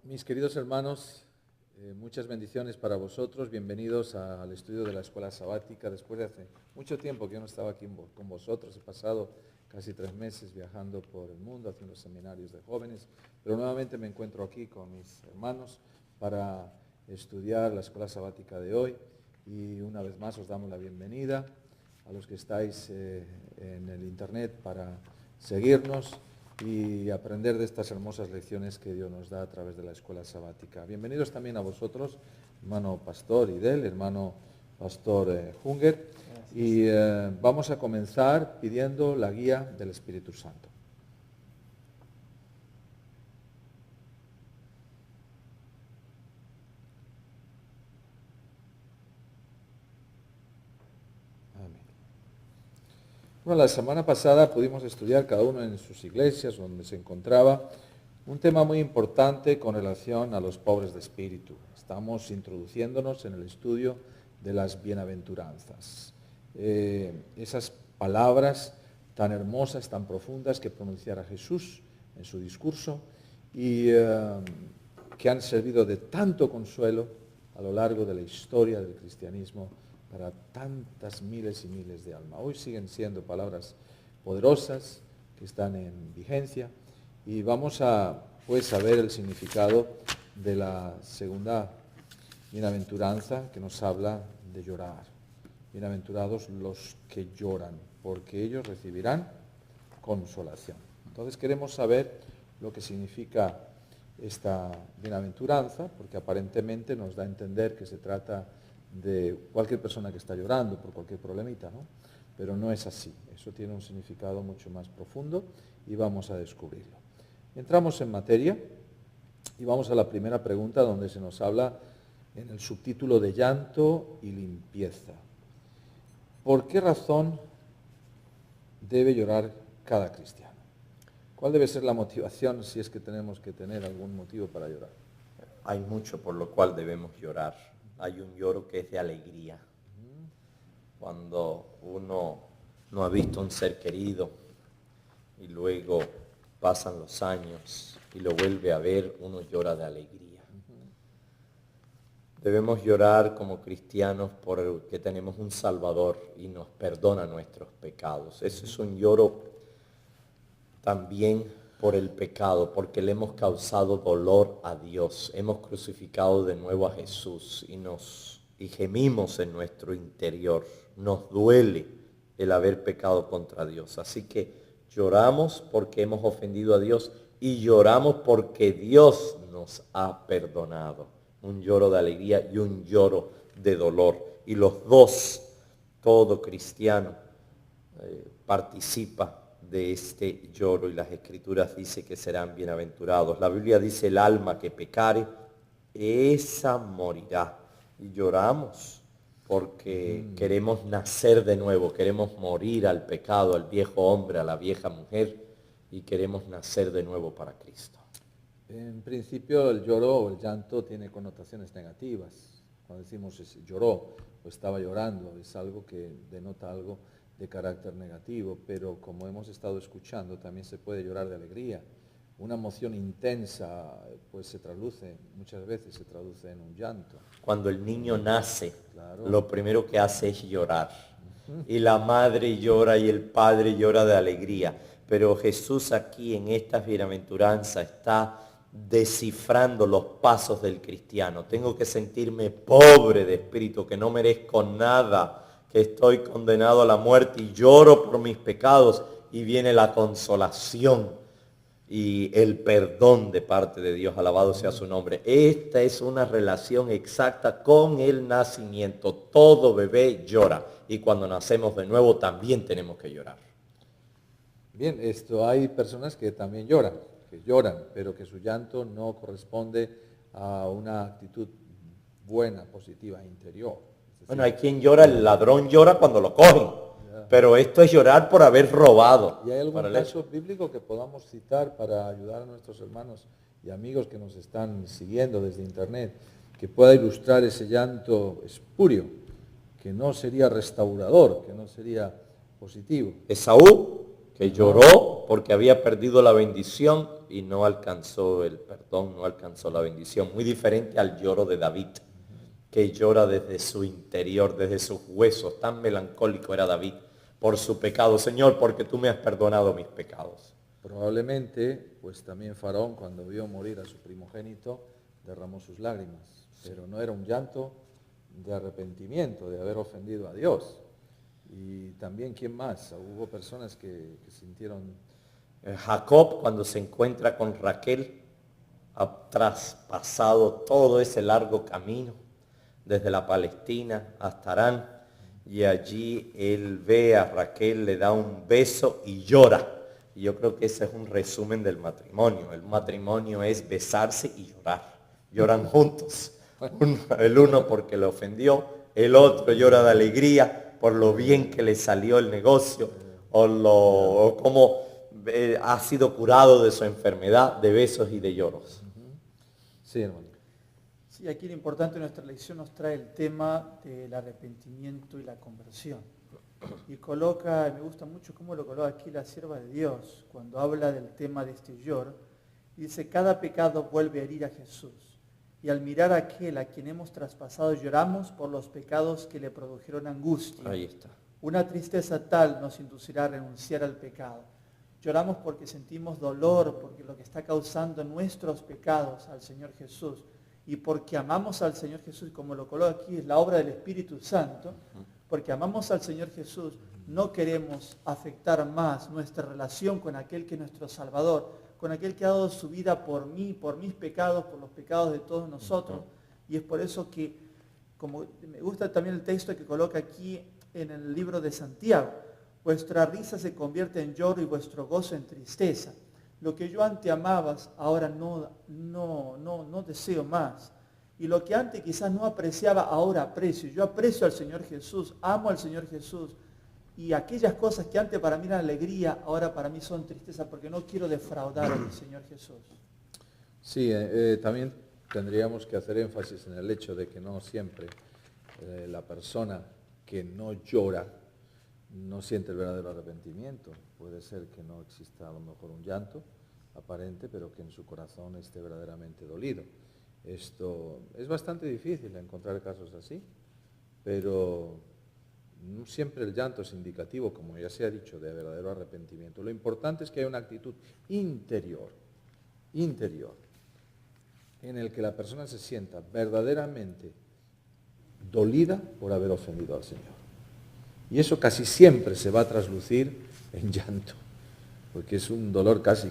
Mis queridos hermanos, muchas bendiciones para vosotros. Bienvenidos al estudio de la Escuela Sabática. Después de hace mucho tiempo que yo no estaba aquí con vosotros, he pasado casi 3 meses viajando por el mundo, haciendo seminarios de jóvenes, pero nuevamente me encuentro aquí con mis hermanos para estudiar la Escuela Sabática de hoy. Y una vez más os damos la bienvenida a los que estáis en el internet para seguirnos y aprender de estas hermosas lecciones que Dios nos da a través de la Escuela Sabática. Bienvenidos también a vosotros, hermano Pastor Idel, hermano Pastor Junger, y vamos a comenzar pidiendo la guía del Espíritu Santo. Bueno, la semana pasada pudimos estudiar cada uno en sus iglesias donde se encontraba un tema muy importante con relación a los pobres de espíritu. Estamos introduciéndonos en el estudio de las bienaventuranzas. Esas palabras tan hermosas, tan profundas que pronunciara Jesús en su discurso y que han servido de tanto consuelo a lo largo de la historia del cristianismo para tantas miles y miles de almas. Hoy siguen siendo palabras poderosas que están en vigencia y vamos a ver el significado de la segunda bienaventuranza que nos habla de llorar. Bienaventurados los que lloran, porque ellos recibirán consolación. Entonces queremos saber lo que significa esta bienaventuranza, porque aparentemente nos da a entender que se trata de cualquier persona que está llorando por cualquier problemita, ¿no? Pero no es así. Eso tiene un significado mucho más profundo y vamos a descubrirlo. Entramos en materia y vamos a la primera pregunta donde se nos habla en el subtítulo de llanto y limpieza. ¿Por qué razón debe llorar cada cristiano? ¿Cuál debe ser la motivación si es que tenemos que tener algún motivo para llorar? Hay mucho por lo cual debemos llorar. Hay un lloro que es de alegría. Cuando uno no ha visto un ser querido y luego pasan los años y lo vuelve a ver, uno llora de alegría. Debemos llorar como cristianos porque tenemos un Salvador y nos perdona nuestros pecados. Eso es un lloro también por el pecado, porque le hemos causado dolor a Dios. Hemos crucificado de nuevo a Jesús y gemimos en nuestro interior. Nos duele el haber pecado contra Dios. Así que lloramos porque hemos ofendido a Dios y lloramos porque Dios nos ha perdonado. Un lloro de alegría y un lloro de dolor. Y los dos, todo cristiano, participa de este lloro, y las Escrituras dicen que serán bienaventurados. La Biblia dice: el alma que pecare, esa morirá. Y lloramos porque queremos nacer de nuevo, queremos morir al pecado, al viejo hombre, a la vieja mujer, y queremos nacer de nuevo para Cristo. En principio el lloro o el llanto tiene connotaciones negativas. Cuando decimos lloró o estaba llorando, es algo que denota algo de carácter negativo, pero como hemos estado escuchando, también se puede llorar de alegría. Una emoción intensa, pues muchas veces se traduce en un llanto. Cuando el niño nace, claro, lo primero que hace es llorar. Y la madre llora y el padre llora de alegría. Pero Jesús aquí en estas bienaventuranzas está descifrando los pasos del cristiano. Tengo que sentirme pobre de espíritu, que no merezco nada, que estoy condenado a la muerte y lloro por mis pecados, y viene la consolación y el perdón de parte de Dios. Alabado sea su nombre. Esta es una relación exacta con el nacimiento. Todo bebé llora, y cuando nacemos de nuevo también tenemos que llorar. Bien, hay personas que también lloran, pero que su llanto no corresponde a una actitud buena, positiva, interior. Bueno, hay quien llora, el ladrón llora cuando lo cogen, pero esto es llorar por haber robado. ¿Y hay algún caso bíblico que podamos citar para ayudar a nuestros hermanos y amigos que nos están siguiendo desde internet, que pueda ilustrar ese llanto espurio, que no sería restaurador, que no sería positivo? Esaú que lloró porque había perdido la bendición y no alcanzó el perdón, no alcanzó la bendición. Muy diferente al lloro de David, que llora desde su interior, desde sus huesos. Tan melancólico era David por su pecado. Señor, porque tú me has perdonado mis pecados. Probablemente, pues también Faraón, cuando vio morir a su primogénito, derramó sus lágrimas. Pero no era un llanto de arrepentimiento, de haber ofendido a Dios. Y también, ¿quién más? Hubo personas que sintieron... Jacob, cuando se encuentra con Raquel, ha traspasado todo ese largo camino, desde la Palestina hasta Harán, y allí él ve a Raquel, le da un beso y llora. Y yo creo que ese es un resumen del matrimonio. El matrimonio es besarse y llorar. Lloran juntos. El uno porque le ofendió, el otro llora de alegría por lo bien que le salió el negocio, o cómo ha sido curado de su enfermedad, de besos y de lloros. Sí, hermano. Sí, aquí lo importante de nuestra lección nos trae el tema del arrepentimiento y la conversión. Y coloca, me gusta mucho cómo lo coloca aquí la sierva de Dios, cuando habla del tema de este lloro. Dice, cada pecado vuelve a herir a Jesús. Y al mirar a aquel a quien hemos traspasado, lloramos por los pecados que le produjeron angustia. Ahí está. Una tristeza tal nos inducirá a renunciar al pecado. Lloramos porque sentimos dolor, porque lo que está causando nuestros pecados al Señor Jesús, y porque amamos al Señor Jesús, como lo coloca aquí, es la obra del Espíritu Santo, porque amamos al Señor Jesús, no queremos afectar más nuestra relación con aquel que es nuestro Salvador, con aquel que ha dado su vida por mí, por mis pecados, por los pecados de todos nosotros. Y es por eso que, como me gusta también el texto que coloca aquí en el libro de Santiago, vuestra risa se convierte en lloro y vuestro gozo en tristeza. Lo que yo antes amabas, ahora no deseo más. Y lo que antes quizás no apreciaba, ahora aprecio. Yo aprecio al Señor Jesús, amo al Señor Jesús. Y aquellas cosas que antes para mí eran alegría, ahora para mí son tristeza, porque no quiero defraudar al Señor Jesús. Sí, también tendríamos que hacer énfasis en el hecho de que no siempre la persona que no llora no siente el verdadero arrepentimiento. Puede ser que no exista a lo mejor un llanto aparente, pero que en su corazón esté verdaderamente dolido. Esto es bastante difícil encontrar casos así, pero no siempre el llanto es indicativo, como ya se ha dicho, de verdadero arrepentimiento. Lo importante es que haya una actitud interior, en el que la persona se sienta verdaderamente dolida por haber ofendido al Señor. Y eso casi siempre se va a traslucir en llanto, porque es un dolor casi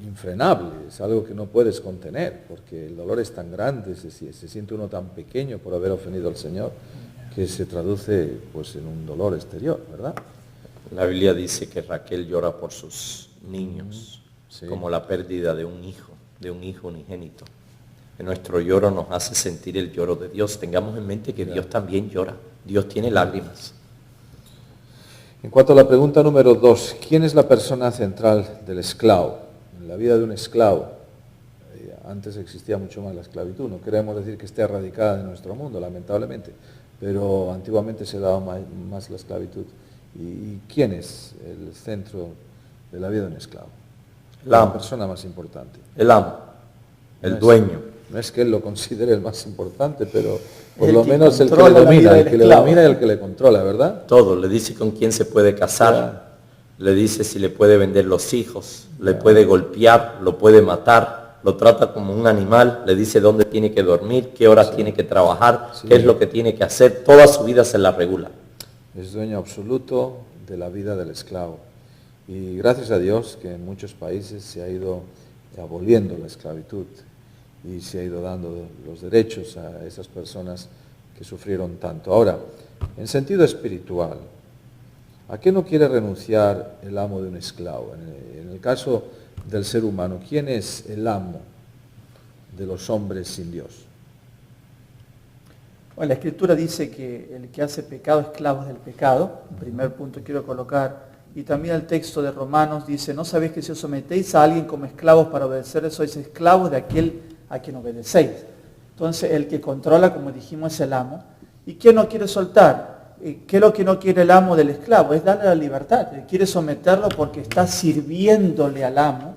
infrenable, es algo que no puedes contener, porque el dolor es tan grande, se siente uno tan pequeño por haber ofendido al Señor, que se traduce pues en un dolor exterior, ¿verdad? La Biblia dice que Raquel llora por sus niños, sí, como la pérdida de un hijo unigénito. Que nuestro lloro nos hace sentir el lloro de Dios. Tengamos en mente que Dios también llora. Dios tiene lágrimas. En cuanto a la pregunta número 2, ¿quién es la persona central del esclavo? En la vida de un esclavo, antes existía mucho más la esclavitud, no queremos decir que esté erradicada de nuestro mundo, lamentablemente, pero antiguamente se daba más la esclavitud. ¿Y quién es el centro de la vida de un esclavo? La persona más importante. El amo, el dueño. No es que él lo considere el más importante, pero por lo menos el que le domina, el que le domina y el que le controla, ¿verdad? Todo, le dice con quién se puede casar, le dice si le puede vender los hijos, le puede golpear, lo puede matar, lo trata como un animal, le dice dónde tiene que dormir, qué horas tiene que trabajar, qué es lo que tiene que hacer, toda su vida se la regula. Es dueño absoluto de la vida del esclavo. Y gracias a Dios que en muchos países se ha ido aboliendo la esclavitud y se ha ido dando los derechos a esas personas que sufrieron tanto. Ahora, en sentido espiritual, ¿a qué no quiere renunciar el amo de un esclavo? En el caso del ser humano, ¿quién es el amo de los hombres sin Dios? Bueno, la Escritura dice que el que hace pecado, esclavo del pecado. El primer punto quiero colocar. Y también el texto de Romanos dice, ¿no sabéis que si os sometéis a alguien como esclavos para obedecer, sois esclavos de aquel a quien obedecéis? Entonces, el que controla, como dijimos, es el amo. ¿Y quién no quiere soltar? ¿qué es lo que no quiere el amo del esclavo? Es darle la libertad. Quiere someterlo porque está sirviéndole al amo.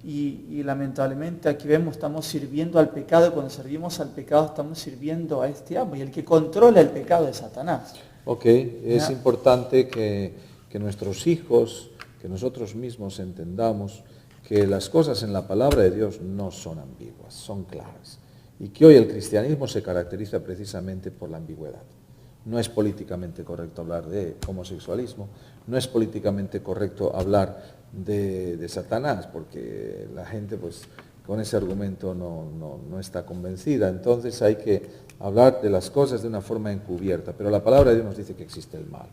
Y lamentablemente aquí vemos, estamos sirviendo al pecado, y cuando servimos al pecado estamos sirviendo a este amo. Y el que controla el pecado es Satanás. Ok, es importante que nuestros hijos, que nosotros mismos entendamos que las cosas en la palabra de Dios no son ambiguas, son claras. Y que hoy el cristianismo se caracteriza precisamente por la ambigüedad. No es políticamente correcto hablar de homosexualismo, no es políticamente correcto hablar de Satanás, porque la gente pues con ese argumento no está convencida. Entonces hay que hablar de las cosas de una forma encubierta, pero la palabra de Dios nos dice que existe el mal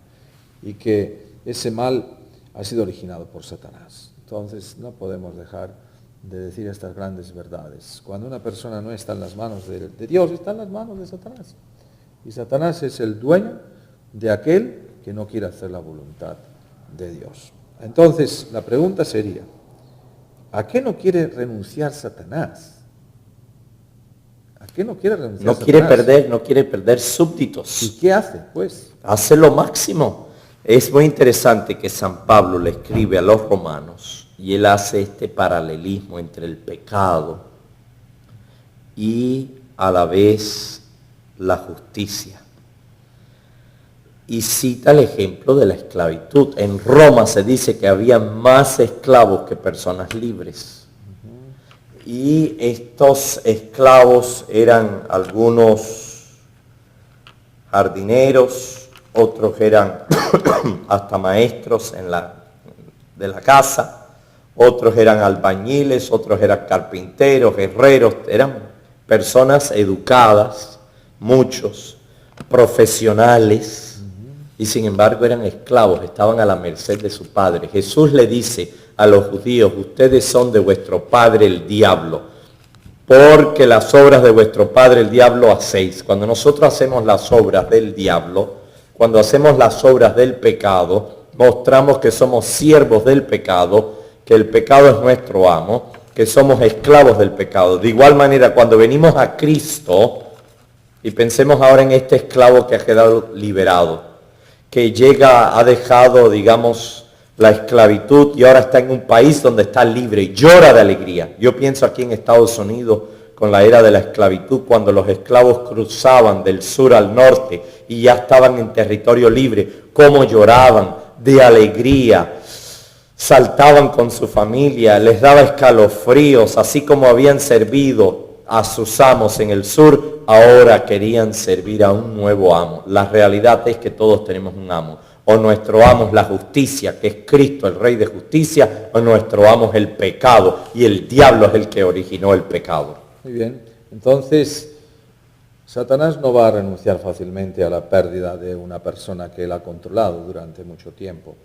y que ese mal ha sido originado por Satanás. Entonces no podemos dejar de decir estas grandes verdades. Cuando una persona no está en las manos de Dios, está en las manos de Satanás. Y Satanás es el dueño de aquel que no quiere hacer la voluntad de Dios. Entonces la pregunta sería, ¿a qué no quiere renunciar Satanás? ¿A qué no quiere renunciar Satanás? No quiere perder súbditos. ¿Y qué hace, pues? Hace lo máximo. Es muy interesante que San Pablo le escribe a los romanos y él hace este paralelismo entre el pecado y a la vez la justicia. Y cita el ejemplo de la esclavitud. En Roma se dice que había más esclavos que personas libres. Y estos esclavos eran algunos jardineros, otros eran hasta maestros de la casa, otros eran albañiles, otros eran carpinteros, herreros, eran personas educadas, muchos, profesionales, y sin embargo eran esclavos, estaban a la merced de su padre. Jesús le dice a los judíos, ustedes son de vuestro padre el diablo, porque las obras de vuestro padre el diablo hacéis. Cuando nosotros hacemos las obras del diablo, cuando hacemos las obras del pecado, mostramos que somos siervos del pecado, que el pecado es nuestro amo, que somos esclavos del pecado. De igual manera, cuando venimos a Cristo, y pensemos ahora en este esclavo que ha quedado liberado, que ha dejado, digamos, la esclavitud y ahora está en un país donde está libre y llora de alegría. Yo pienso aquí en Estados Unidos con la era de la esclavitud, cuando los esclavos cruzaban del sur al norte y ya estaban en territorio libre, cómo lloraban de alegría, saltaban con su familia, les daba escalofríos, así como habían servido a sus amos en el sur, ahora querían servir a un nuevo amo. La realidad es que todos tenemos un amo. O nuestro amo es la justicia, que es Cristo, el Rey de justicia, o nuestro amo es el pecado, y el diablo es el que originó el pecado. Muy bien, entonces Satanás no va a renunciar fácilmente a la pérdida de una persona que él ha controlado durante mucho tiempo.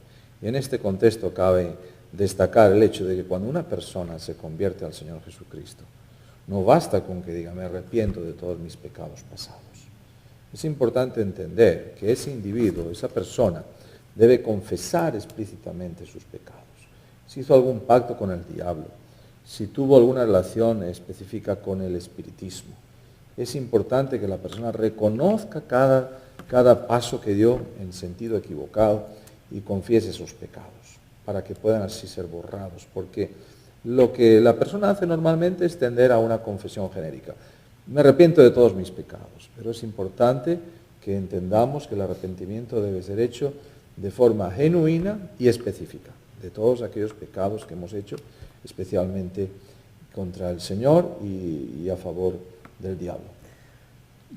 Y en este contexto cabe destacar el hecho de que cuando una persona se convierte al Señor Jesucristo, no basta con que diga, me arrepiento de todos mis pecados pasados. Es importante entender que ese individuo, esa persona, debe confesar explícitamente sus pecados. Si hizo algún pacto con el diablo, si tuvo alguna relación específica con el espiritismo, es importante que la persona reconozca cada paso que dio en sentido equivocado y confiese sus pecados, para que puedan así ser borrados, porque lo que la persona hace normalmente es tender a una confesión genérica. Me arrepiento de todos mis pecados, pero es importante que entendamos que el arrepentimiento debe ser hecho de forma genuina y específica, de todos aquellos pecados que hemos hecho, especialmente contra el Señor y a favor del diablo.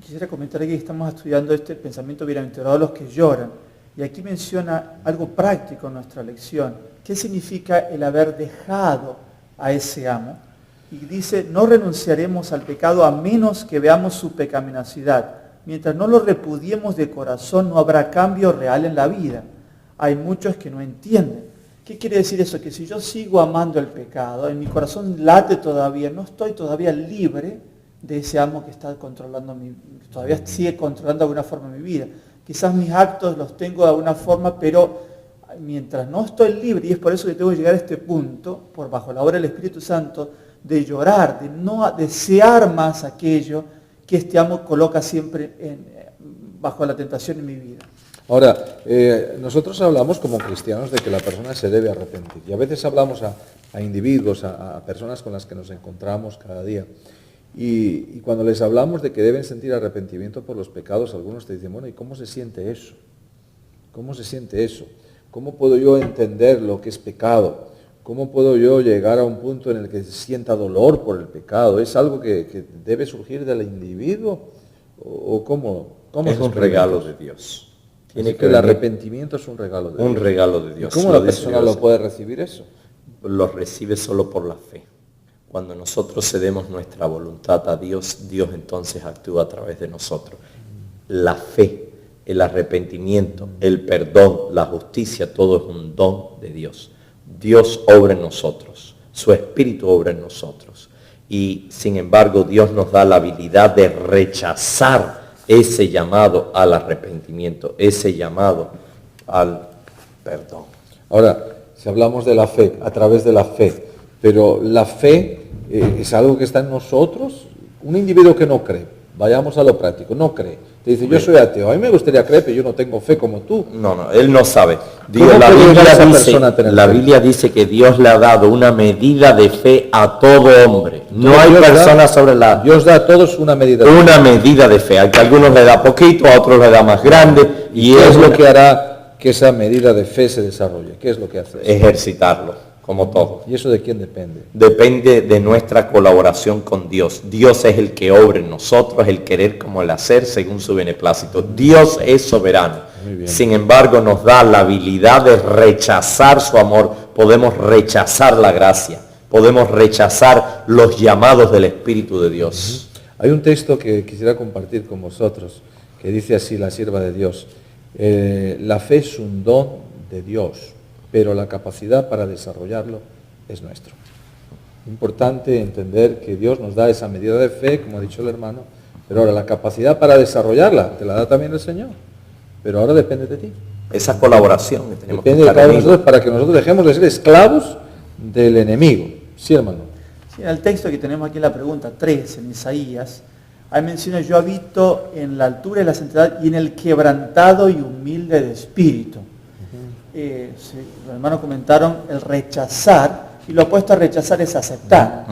Quisiera comentar que estamos estudiando este pensamiento bienaventurado los que lloran, y aquí menciona algo práctico en nuestra lección. ¿Qué significa el haber dejado a ese amo? Y dice, no renunciaremos al pecado a menos que veamos su pecaminosidad. Mientras no lo repudiemos de corazón, no habrá cambio real en la vida. Hay muchos que no entienden. ¿Qué quiere decir eso? Que si yo sigo amando el pecado, en mi corazón late todavía, no estoy todavía libre de ese amo que está controlando todavía sigue controlando de alguna forma mi vida. Quizás mis actos los tengo de alguna forma, pero mientras no estoy libre, y es por eso que tengo que llegar a este punto, por bajo la obra del Espíritu Santo, de llorar, de no desear más aquello que este amo coloca siempre bajo la tentación en mi vida. Ahora, nosotros hablamos como cristianos de que la persona se debe arrepentir. Y a veces hablamos a individuos, a personas con las que nos encontramos cada día. Y cuando les hablamos de que deben sentir arrepentimiento por los pecados, algunos te dicen, bueno, ¿y cómo se siente eso? ¿Cómo se siente eso? ¿Cómo puedo yo entender lo que es pecado? ¿Cómo puedo yo llegar a un punto en el que sienta dolor por el pecado? ¿Es algo que debe surgir del individuo? ¿O cómo Es un regalo de Dios. Tiene que el arrepentimiento es un regalo de Dios. Un regalo de Dios. ¿Y cómo la persona lo puede recibir eso? Lo recibe solo por la fe. Cuando nosotros cedemos nuestra voluntad a Dios, Dios entonces actúa a través de nosotros. La fe, el arrepentimiento, el perdón, la justicia, todo es un don de Dios. Dios obra en nosotros, su Espíritu obra en nosotros. Y sin embargo, Dios nos da la habilidad de rechazar ese llamado al arrepentimiento, ese llamado al perdón. Ahora, si hablamos de la fe, a través de la fe, pero la fe es algo que está en nosotros. Un individuo que no cree, vayamos a lo práctico, no cree, te dice, yo soy ateo, a mí me gustaría creer, pero yo no tengo fe como tú. No, él no sabe. La Biblia dice que Dios le ha dado una medida de fe a todo hombre. No hay persona sobre la... Dios da a todos una medida de fe. Una medida de fe. A algunos le da poquito, a otros le da más grande. ¿Y qué es lo que hará que esa medida de fe se desarrolle? ¿Qué es lo que hace? Ejercitarlo, como todo. ¿Y eso de quién depende? Depende de nuestra colaboración con Dios. Dios es el que obra en nosotros, el querer como el hacer según su beneplácito. Dios es soberano. Sin embargo, nos da la habilidad de rechazar su amor. Podemos rechazar la gracia. Podemos rechazar los llamados del Espíritu de Dios. Hay un texto que quisiera compartir con vosotros, que dice así la sierva de Dios. La fe es un don de Dios, pero la capacidad para desarrollarlo es nuestro. Importante entender que Dios nos da esa medida de fe, como ha dicho el hermano, pero ahora la capacidad para desarrollarla te la da también el Señor. Pero ahora depende de ti. Esa colaboración que tenemos depende de cada uno de nosotros para que nosotros dejemos de ser esclavos del enemigo. Sí, hermano. Sí, en el texto que tenemos aquí en la pregunta 3, en Isaías, hay menciona, yo habito en la altura y la santidad y en el quebrantado y humilde de espíritu. Los hermanos comentaron el rechazar, y lo opuesto a rechazar es aceptar.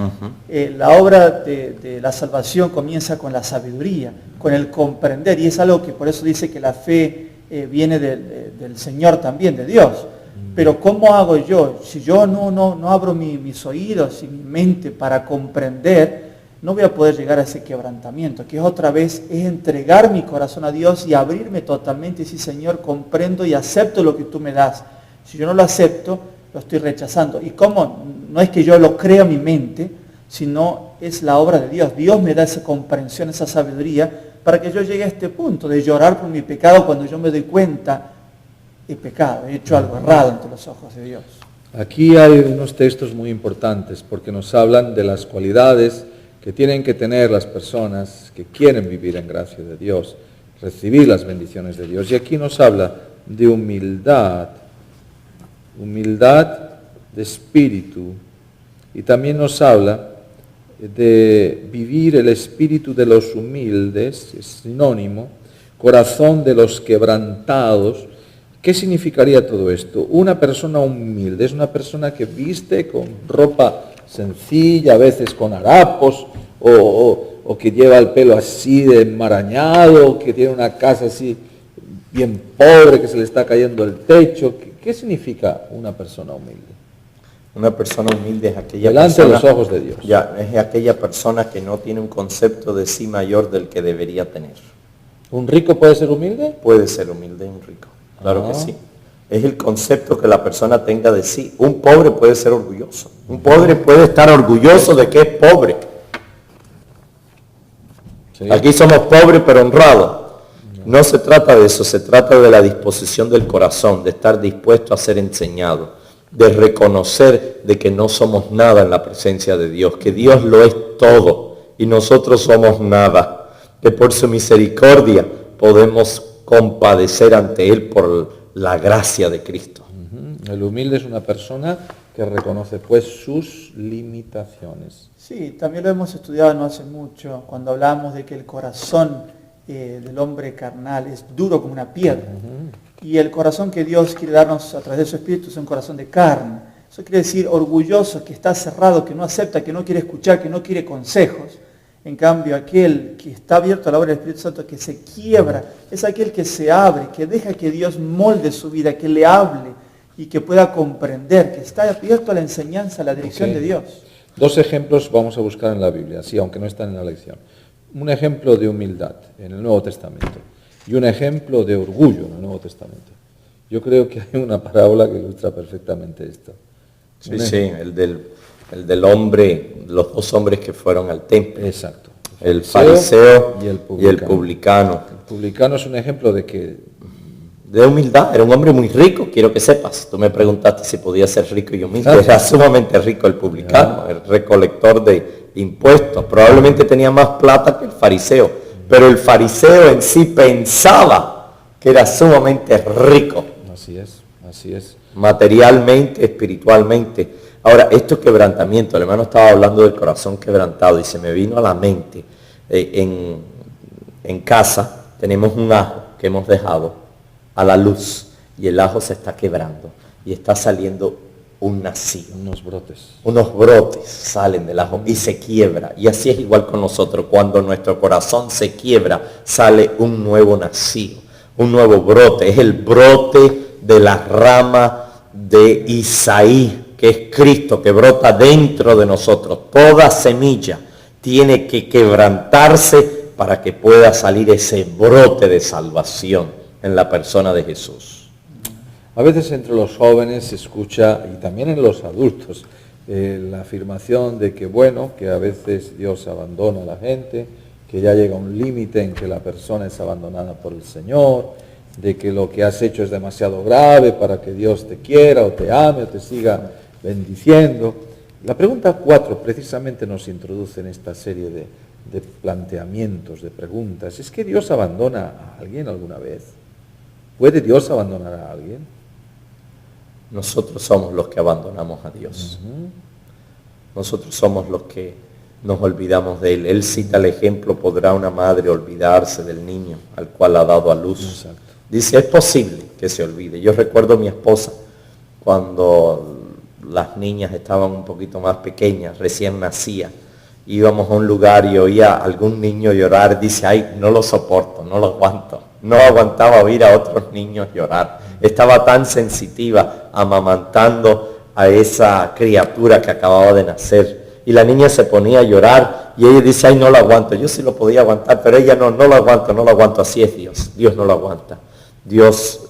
La obra de la salvación comienza con la sabiduría, con el comprender, y es algo que por eso dice que la fe viene del Señor también, de Dios. Pero ¿cómo hago yo? Si yo no abro mis oídos y mi mente para comprender, no voy a poder llegar a ese quebrantamiento, que es otra vez, es entregar mi corazón a Dios y abrirme totalmente y decir, Señor, comprendo y acepto lo que tú me das. Si yo no lo acepto, lo estoy rechazando. ¿Y cómo? No es que yo lo crea en mi mente, sino es la obra de Dios. Dios me da esa comprensión, esa sabiduría, para que yo llegue a este punto de llorar por mi pecado cuando yo me doy cuenta, he pecado, he hecho algo errado ante los ojos de Dios. Aquí hay unos textos muy importantes porque nos hablan de las cualidades que tienen que tener las personas que quieren vivir en gracia de Dios, recibir las bendiciones de Dios. Y aquí nos habla de humildad de espíritu, y también nos habla de vivir el espíritu de los humildes, es sinónimo, corazón de los quebrantados. ¿Qué significaría todo esto? Una persona humilde es una persona que viste con ropa sencilla, a veces con harapos, o que lleva el pelo así de enmarañado, que tiene una casa así bien pobre, que se le está cayendo el techo. ¿Qué significa una persona humilde? Una persona humilde es aquella delante persona, de los ojos de Dios. Ya, es aquella persona que no tiene un concepto de sí mayor del que debería tener. ¿Un rico puede ser humilde? Puede ser humilde un rico, claro que sí. Es el concepto que la persona tenga de sí. Un pobre puede ser orgulloso. Un pobre puede estar orgulloso de que es pobre. Sí. Aquí somos pobres pero honrados. No se trata de eso, se trata de la disposición del corazón, de estar dispuesto a ser enseñado, de reconocer de que no somos nada en la presencia de Dios, que Dios lo es todo y nosotros somos nada, que por su misericordia podemos compadecer ante Él por la gracia de Cristo. El humilde es una persona que reconoce pues sus limitaciones. Sí, también lo hemos estudiado no hace mucho, cuando hablamos de que el corazón del hombre carnal es duro como una piedra. Y el corazón que Dios quiere darnos a través de su Espíritu es un corazón de carne. Eso quiere decir orgulloso, que está cerrado, que no acepta, que no quiere escuchar, que no quiere consejos. En cambio, aquel que está abierto a la obra del Espíritu Santo, que se quiebra, es aquel que se abre, que deja que Dios molde su vida, que le hable y que pueda comprender, que está abierto a la enseñanza, a la dirección de Dios. 2 ejemplos vamos a buscar en la Biblia, sí, aunque no están en la lección. Un ejemplo de humildad en el Nuevo Testamento y un ejemplo de orgullo en el Nuevo Testamento. Yo creo que hay una parábola que ilustra perfectamente esto. Sí, el del hombre, los 2 hombres que fueron al templo. Exacto. El fariseo y el publicano. El publicano es un ejemplo de que... De humildad, era un hombre muy rico, quiero que sepas. Tú me preguntaste si podía ser rico y humilde. Era sumamente rico el publicano, el recolector de impuestos. Probablemente tenía más plata que el fariseo, pero el fariseo en sí pensaba que era sumamente rico. Así es. Materialmente, espiritualmente. Ahora, esto es quebrantamiento. El hermano estaba hablando del corazón quebrantado y se me vino a la mente. En casa tenemos un ajo que hemos dejado a la luz y el ajo se está quebrando y está saliendo un nacido. Unos brotes salen del ajo y se quiebra. Y así es igual con nosotros. Cuando nuestro corazón se quiebra, sale un nuevo nacido, un nuevo brote. Es el brote de la rama de Isaí, que es Cristo, que brota dentro de nosotros. Toda semilla tiene que quebrantarse para que pueda salir ese brote de salvación en la persona de Jesús. A veces entre los jóvenes se escucha, y también en los adultos, la afirmación de que que a veces Dios abandona a la gente, que ya llega un límite en que la persona es abandonada por el Señor, de que lo que has hecho es demasiado grave para que Dios te quiera o te ame o te siga bendiciendo. La pregunta 4 precisamente nos introduce en esta serie de planteamientos, de preguntas. ¿Es que Dios abandona a alguien alguna vez? ¿Puede Dios abandonar a alguien? Nosotros somos los que abandonamos a Dios. Nosotros somos los que nos olvidamos de Él. Él cita el ejemplo: ¿podrá una madre olvidarse del niño al cual ha dado a luz? Exacto. Dice, es posible que se olvide. Yo recuerdo a mi esposa cuando las niñas estaban un poquito más pequeñas, recién nacían. Íbamos a un lugar y oía a algún niño llorar. Dice, ay, no lo soporto, no lo aguanto. No aguantaba oír a otros niños llorar. Estaba tan sensitiva amamantando a esa criatura que acababa de nacer. Y la niña se ponía a llorar y ella dice, ay, no lo aguanto. Yo sí lo podía aguantar, pero ella no lo aguanto. Así es Dios. Dios no lo aguanta. Dios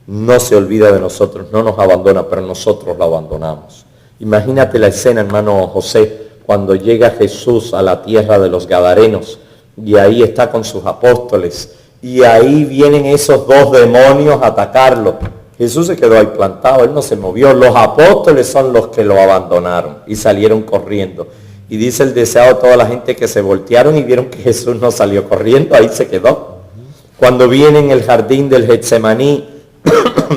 no se olvida de nosotros, no nos abandona, pero nosotros lo abandonamos. Imagínate la escena, hermano José, cuando llega Jesús a la tierra de los Gadarenos y ahí está con sus apóstoles. Y ahí vienen esos 2 demonios a atacarlo. Jesús se quedó ahí plantado, Él no se movió. Los apóstoles son los que lo abandonaron y salieron corriendo. Y dice el deseado de toda la gente que se voltearon y vieron que Jesús no salió corriendo, ahí se quedó. Cuando viene en el jardín del Getsemaní,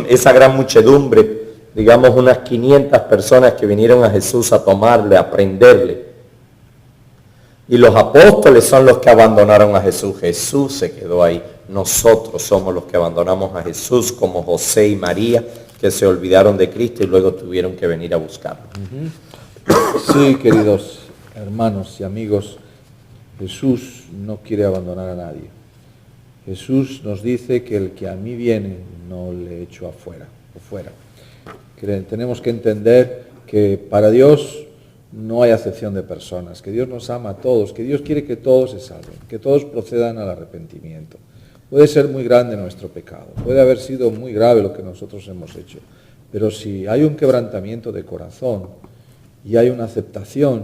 esa gran muchedumbre, digamos unas 500 personas que vinieron a Jesús a tomarle, a prenderle. Y los apóstoles son los que abandonaron a Jesús. Jesús se quedó ahí. Nosotros somos los que abandonamos a Jesús, como José y María, que se olvidaron de Cristo y luego tuvieron que venir a buscarlo. Sí, queridos hermanos y amigos, Jesús no quiere abandonar a nadie. Jesús nos dice que el que a mí viene no le echo afuera o fuera. Tenemos que entender que para Dios no hay acepción de personas, que Dios nos ama a todos, que Dios quiere que todos se salven, que todos procedan al arrepentimiento. Puede ser muy grande nuestro pecado, puede haber sido muy grave lo que nosotros hemos hecho, pero si hay un quebrantamiento de corazón y hay una aceptación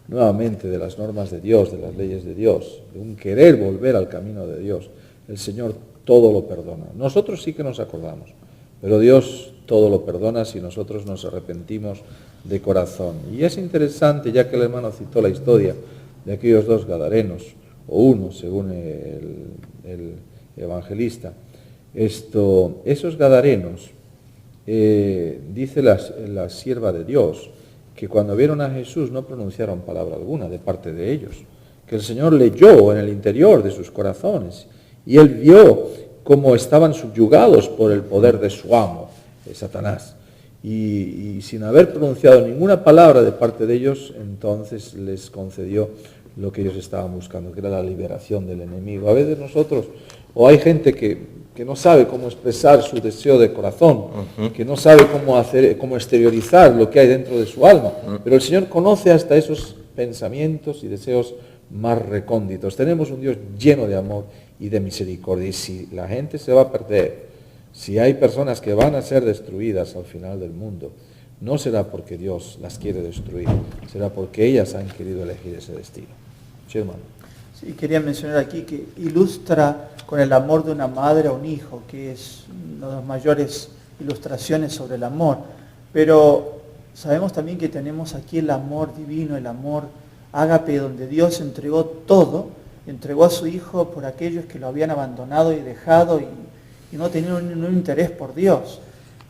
nuevamente de las normas de Dios, de las leyes de Dios, de un querer volver al camino de Dios, el Señor todo lo perdona. Nosotros sí que nos acordamos, pero Dios todo lo perdona si nosotros nos arrepentimos de corazón. Y es interesante, ya que el hermano citó la historia de aquellos 2 gadarenos, o uno, según el evangelista, esos gadarenos, dice la sierva de Dios, que cuando vieron a Jesús no pronunciaron palabra alguna de parte de ellos, que el Señor leyó en el interior de sus corazones y él vio cómo estaban subyugados por el poder de su amo, Satanás. Y sin haber pronunciado ninguna palabra de parte de ellos, entonces les concedió lo que ellos estaban buscando, que era la liberación del enemigo. A veces nosotros, o hay gente que no sabe cómo expresar su deseo de corazón, que no sabe cómo exteriorizar lo que hay dentro de su alma, pero el Señor conoce hasta esos pensamientos y deseos más recónditos. Tenemos un Dios lleno de amor y de misericordia, y si la gente se va a perder, si hay personas que van a ser destruidas al final del mundo, no será porque Dios las quiere destruir, será porque ellas han querido elegir ese destino. Sí, hermano. Sí, quería mencionar aquí que ilustra con el amor de una madre a un hijo, que es una de las mayores ilustraciones sobre el amor. Pero sabemos también que tenemos aquí el amor divino, el amor ágape, donde Dios entregó todo, entregó a su hijo por aquellos que lo habían abandonado y dejado y no tenían ningún interés por Dios.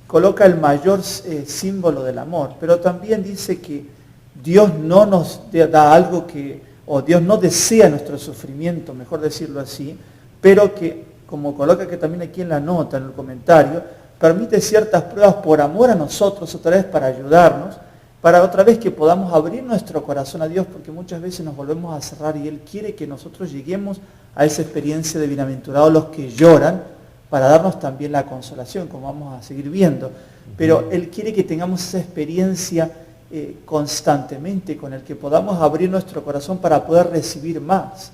Coloca el mayor símbolo del amor, pero también dice que Dios no nos da algo o Dios no desea nuestro sufrimiento, mejor decirlo así, pero que, como coloca que también aquí en la nota, en el comentario, permite ciertas pruebas por amor a nosotros, otra vez para ayudarnos, para otra vez que podamos abrir nuestro corazón a Dios, porque muchas veces nos volvemos a cerrar y Él quiere que nosotros lleguemos a esa experiencia de bienaventurados los que lloran, para darnos también la consolación, como vamos a seguir viendo. Pero Él quiere que tengamos esa experiencia constantemente, con el que podamos abrir nuestro corazón para poder recibir más.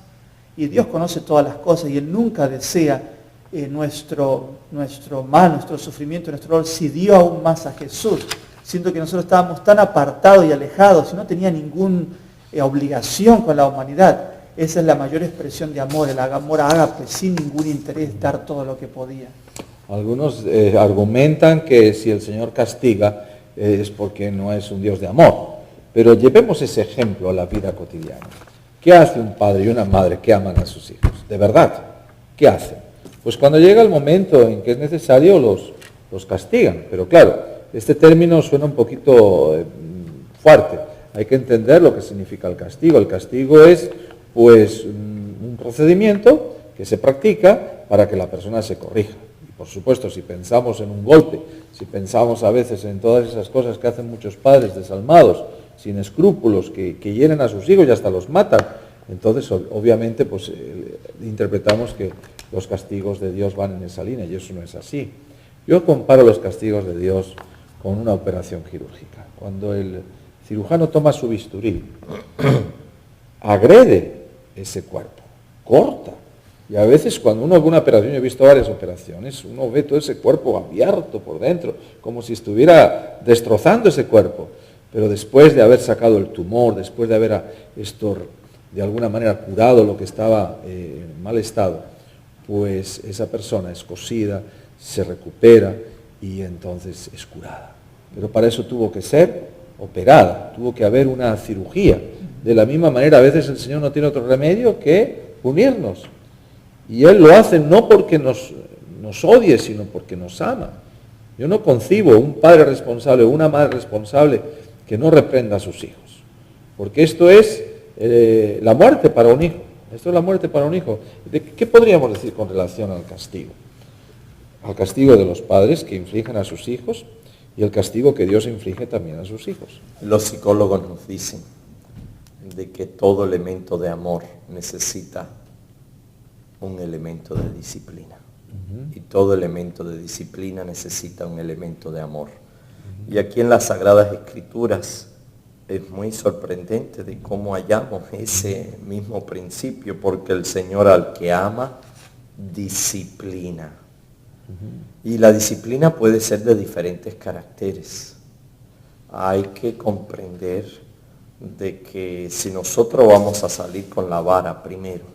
Y Dios conoce todas las cosas y Él nunca desea nuestro mal, nuestro sufrimiento, nuestro dolor. Si dio aún más a Jesús, siendo que nosotros estábamos tan apartados y alejados y no tenía ninguna obligación con la humanidad. Esa es la mayor expresión de amor, el amor ágape, sin ningún interés, dar todo lo que podía. Algunos argumentan que si el Señor castiga es porque no es un Dios de amor. Pero llevemos ese ejemplo a la vida cotidiana. ¿Qué hace un padre y una madre que aman a sus hijos? De verdad, ¿qué hacen? Pues cuando llega el momento en que es necesario los castigan. Pero claro, este término suena un poquito fuerte. Hay que entender lo que significa el castigo. El castigo es pues un procedimiento que se practica para que la persona se corrija. Y por supuesto, si pensamos en un golpe, si pensamos a veces en todas esas cosas que hacen muchos padres desalmados, sin escrúpulos, que hieren a sus hijos y hasta los matan, entonces obviamente pues interpretamos que los castigos de Dios van en esa línea, y eso no es así. Yo comparo los castigos de Dios con una operación quirúrgica. Cuando el cirujano toma su bisturí, agrede ese cuerpo, corta. Y a veces cuando uno ve una operación, yo he visto varias operaciones, uno ve todo ese cuerpo abierto por dentro, como si estuviera destrozando ese cuerpo. Pero después de haber sacado el tumor, después de haber de alguna manera curado lo que estaba en mal estado, pues esa persona es cosida, se recupera y entonces es curada. Pero para eso tuvo que ser operada, tuvo que haber una cirugía. De la misma manera, a veces el Señor no tiene otro remedio que unirnos. Y Él lo hace no porque nos odie, sino porque nos ama. Yo no concibo un padre responsable o una madre responsable que no reprenda a sus hijos. Porque esto es la muerte para un hijo. Esto es la muerte para un hijo. ¿Qué podríamos decir con relación al castigo? Al castigo de los padres que infligen a sus hijos y el castigo que Dios inflige también a sus hijos. Los psicólogos nos dicen de que todo elemento de amor necesita un elemento de disciplina. Y todo elemento de disciplina necesita un elemento de amor. Y aquí en las Sagradas Escrituras es muy sorprendente de cómo hallamos ese mismo principio, porque el Señor al que ama, disciplina. Y la disciplina puede ser de diferentes caracteres. Hay que comprender de que si nosotros vamos a salir con la vara primero,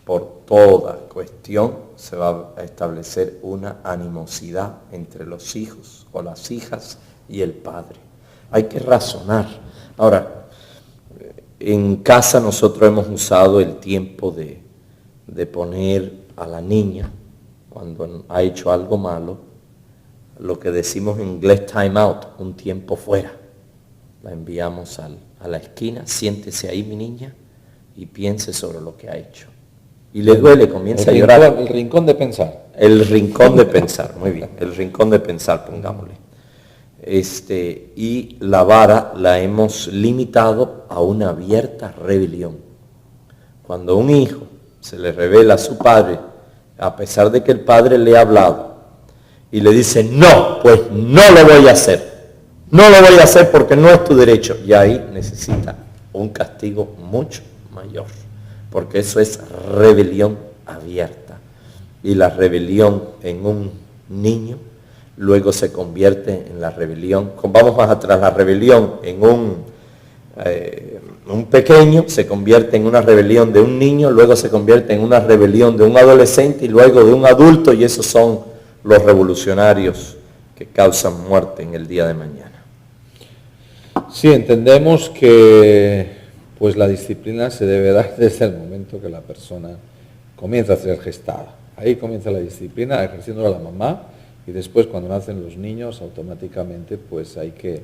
por toda cuestión se va a establecer una animosidad entre los hijos o las hijas y el padre. Hay que razonar. Ahora, en casa nosotros hemos usado el tiempo de poner a la niña, cuando ha hecho algo malo, lo que decimos en inglés time out, un tiempo fuera. La enviamos a la esquina, siéntese ahí mi niña y piense sobre lo que ha hecho. y le duele, comienza a llorar. El rincón de pensar. El rincón de pensar, muy bien, el rincón de pensar, pongámosle. Y la vara la hemos limitado a una abierta rebelión. Cuando un hijo se le revela a su padre, a pesar de que el padre le ha hablado, y le dice, no, pues no lo voy a hacer. No lo voy a hacer porque no es tu derecho. Y ahí necesita un castigo mucho mayor, porque eso es rebelión abierta. Y la rebelión en un niño luego se convierte en la rebelión, vamos más atrás, la rebelión en un pequeño se convierte en una rebelión de un niño, luego se convierte en una rebelión de un adolescente y luego de un adulto, y esos son los revolucionarios que causan muerte en el día de mañana. Sí, entendemos que pues la disciplina se debe dar desde el momento que la persona comienza a ser gestada. Ahí comienza la disciplina, ejerciéndola la mamá, y después cuando nacen los niños automáticamente pues hay que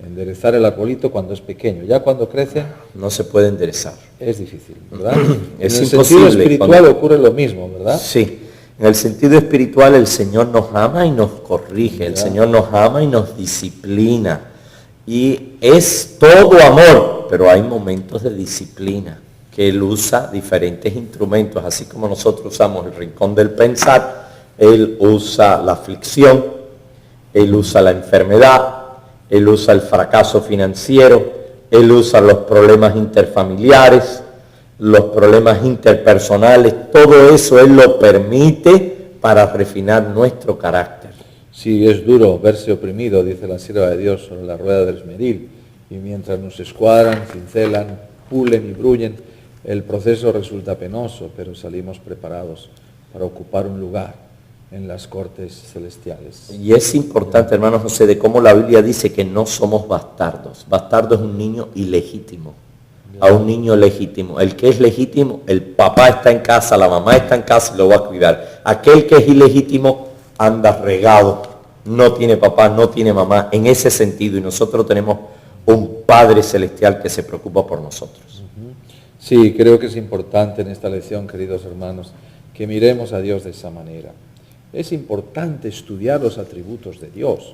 enderezar el arbolito cuando es pequeño. Ya cuando crecen no se puede enderezar. Es difícil, ¿verdad? Es en el imposible. sentido espiritual ocurre lo mismo, ¿verdad? Sí. En el sentido espiritual el Señor nos ama y nos corrige, el Señor nos ama y nos disciplina. Y es todo amor, pero hay momentos de disciplina, que Él usa diferentes instrumentos, así como nosotros usamos el rincón del pensar, Él usa la aflicción, Él usa la enfermedad, Él usa el fracaso financiero, Él usa los problemas interfamiliares, los problemas interpersonales, todo eso Él lo permite para refinar nuestro carácter. Sí, es duro verse oprimido, dice la sierva de Dios, sobre la rueda del esmeril, y mientras nos escuadran, cincelan, pulen y brullen, el proceso resulta penoso, pero salimos preparados para ocupar un lugar en las cortes celestiales. Y es importante, hermano José, de cómo la Biblia dice que no somos bastardos. Bastardo es un niño ilegítimo. A un niño legítimo. El que es legítimo, el papá está en casa, la mamá está en casa y lo va a cuidar. Aquel que es ilegítimo anda regado, no tiene papá, no tiene mamá, en ese sentido. Y nosotros tenemos un Padre Celestial que se preocupa por nosotros. Sí, creo que es importante en esta lección, queridos hermanos, que miremos a Dios de esa manera. Es importante estudiar los atributos de Dios.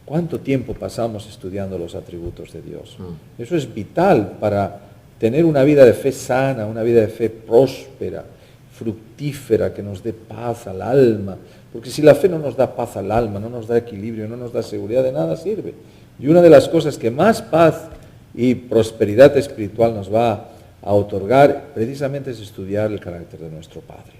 ¿Cuánto tiempo pasamos estudiando los atributos de Dios? Eso es vital para tener una vida de fe sana, una vida de fe próspera, fructífera, que nos dé paz al alma. Porque si la fe no nos da paz al alma, no nos da equilibrio, no nos da seguridad, de nada sirve. Y una de las cosas que más paz y prosperidad espiritual nos va a otorgar precisamente es estudiar el carácter de nuestro Padre.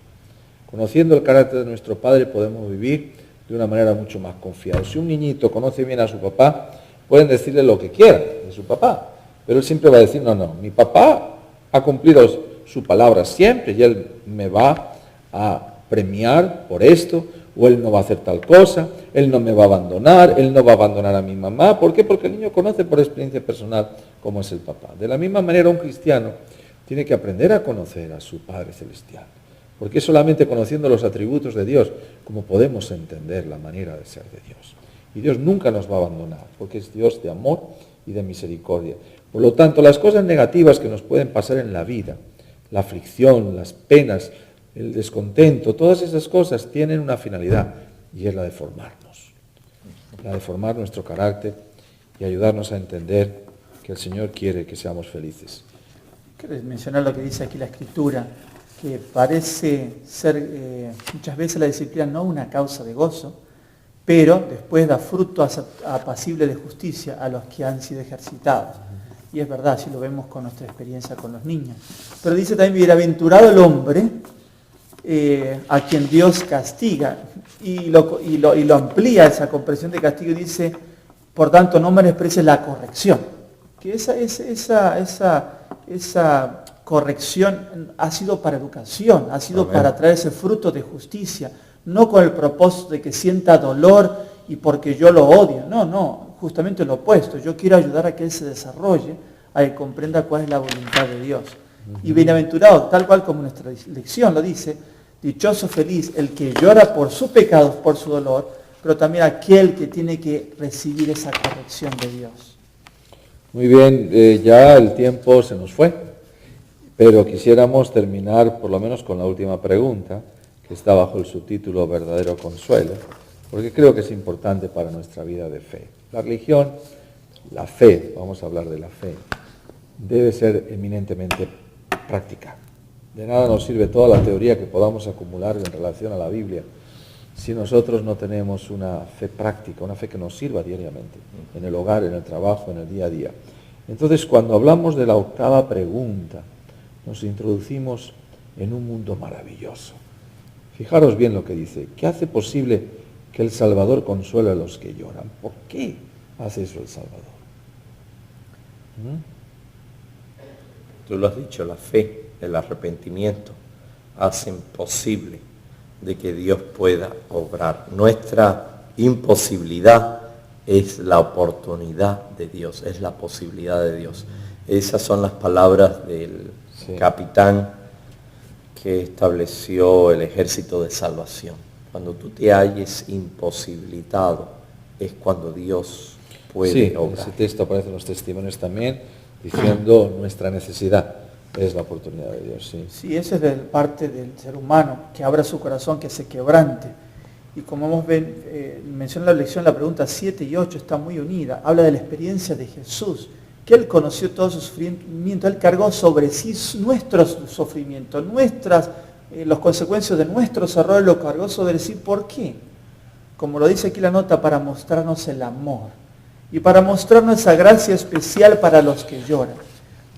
Conociendo el carácter de nuestro Padre podemos vivir de una manera mucho más confiada. Si un niñito conoce bien a su papá, pueden decirle lo que quieran de su papá, pero él siempre va a decir, no, mi papá ha cumplido su palabra siempre y él me va a premiar por esto, o él no va a hacer tal cosa, él no me va a abandonar, él no va a abandonar a mi mamá. ¿Por qué? Porque el niño conoce por experiencia personal cómo es el papá. De la misma manera, un cristiano tiene que aprender a conocer a su Padre Celestial, porque es solamente conociendo los atributos de Dios como podemos entender la manera de ser de Dios. Y Dios nunca nos va a abandonar, porque es Dios de amor y de misericordia. Por lo tanto, las cosas negativas que nos pueden pasar en la vida, la aflicción, las penas, el descontento, todas esas cosas tienen una finalidad, y es la de formarnos, la de formar nuestro carácter y ayudarnos a entender que el Señor quiere que seamos felices. Quiero mencionar lo que dice aquí la Escritura, que parece ser muchas veces la disciplina no una causa de gozo, pero después da fruto apacible de justicia a los que han sido ejercitados. Y es verdad, si lo vemos con nuestra experiencia con los niños. Pero dice también, bienaventurado el hombre a quien Dios castiga, y lo amplía esa comprensión de castigo y dice, por tanto no menosprecies la corrección. Que esa corrección ha sido para educación, ha sido Amén. para traer ese fruto de justicia, no con el propósito de que sienta dolor y porque yo lo odio, no, justamente lo opuesto, yo quiero ayudar a que él se desarrolle, a que comprenda cuál es la voluntad de Dios. Y bienaventurado, tal cual como nuestra lección lo dice, dichoso, feliz, el que llora por sus pecados, por su dolor, pero también aquel que tiene que recibir esa corrección de Dios. Muy bien, ya el tiempo se nos fue, Pero quisiéramos terminar por lo menos con la última pregunta, que está bajo el subtítulo Verdadero Consuelo, porque creo que es importante para nuestra vida de fe. La religión, la fe, vamos a hablar de la fe, debe ser eminentemente práctica. De nada nos sirve toda la teoría que podamos acumular en relación a la Biblia si nosotros no tenemos una fe práctica, una fe que nos sirva diariamente, en el hogar, en el trabajo, en el día a día. Entonces, cuando hablamos de la octava pregunta, nos introducimos en un mundo maravilloso. Fijaros bien lo que dice. ¿Qué hace posible que el Salvador consuele a los que lloran? ¿Por qué hace eso el Salvador? Tú lo has dicho, la fe, el arrepentimiento, hacen posible de que Dios pueda obrar. Nuestra imposibilidad es la oportunidad de Dios, es la posibilidad de Dios. Esas son las palabras del capitán que estableció el ejército de salvación. Cuando tú te halles imposibilitado, es cuando Dios puede obrar. Ese texto aparece en los testimonios también, diciendo nuestra necesidad es la oportunidad de Dios. Sí, esa es de parte del ser humano, que abra su corazón, que se quebrante. Y como hemos mencionado en la lección, la pregunta 7 y 8 está muy unida. Habla de la experiencia de Jesús, que Él conoció todo su sufrimiento, Él cargó sobre sí nuestros sufrimientos, los consecuencias de nuestros errores lo cargó sobre sí. ¿Por qué? Como lo dice aquí la nota, para mostrarnos el amor y para mostrarnos esa gracia especial para los que lloran.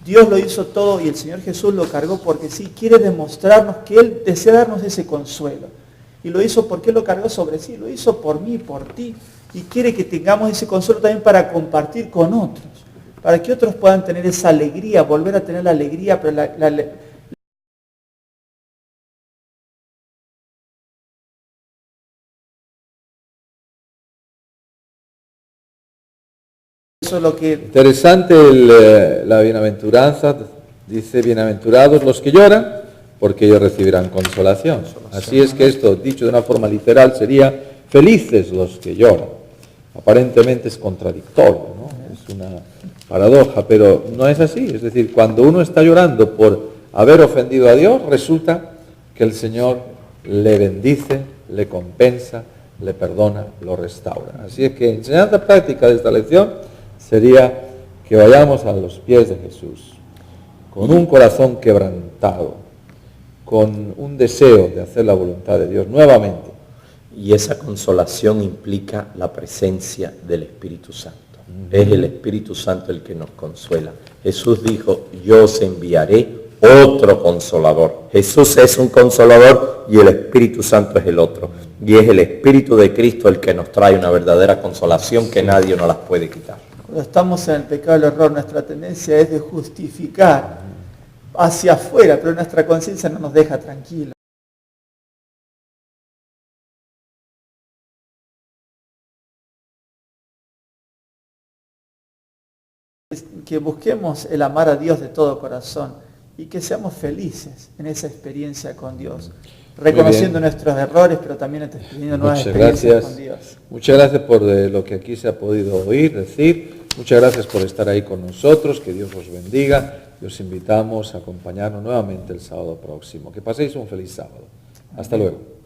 Dios lo hizo todo y el Señor Jesús lo cargó porque sí quiere demostrarnos que Él desea darnos ese consuelo. Y lo hizo porque Él lo cargó sobre sí, lo hizo por mí, por ti. Y quiere que tengamos ese consuelo también para compartir con otros, para que otros puedan tener esa alegría, volver a tener la alegría, pero eso es lo que... Interesante la bienaventuranza, dice, bienaventurados los que lloran, porque ellos recibirán consolación. Así es que esto, dicho de una forma literal, sería felices los que lloran. Aparentemente es contradictorio, ¿no? Es una paradoja, pero no es así. Es decir, cuando uno está llorando por haber ofendido a Dios, resulta que el Señor le bendice, le compensa, le perdona, lo restaura. Así es que enseñanza práctica de esta lección sería que vayamos a los pies de Jesús, con un corazón quebrantado, con un deseo de hacer la voluntad de Dios nuevamente. Y esa consolación implica la presencia del Espíritu Santo. Es el Espíritu Santo el que nos consuela. Jesús dijo, yo os enviaré otro consolador. Jesús es un consolador y el Espíritu Santo es el otro. Y es el Espíritu de Cristo el que nos trae una verdadera consolación que nadie nos las puede quitar. Cuando estamos en el pecado del error, nuestra tendencia es de justificar hacia afuera, pero nuestra conciencia no nos deja tranquilos. Que busquemos el amar a Dios de todo corazón y que seamos felices en esa experiencia con Dios, reconociendo nuestros errores, pero también teniendo nuevas experiencias con Dios. Muchas gracias por lo que aquí se ha podido oír, decir. Muchas gracias por estar ahí con nosotros. Que Dios os bendiga. Y os invitamos a acompañarnos nuevamente el sábado próximo. Que paséis un feliz sábado. Hasta luego.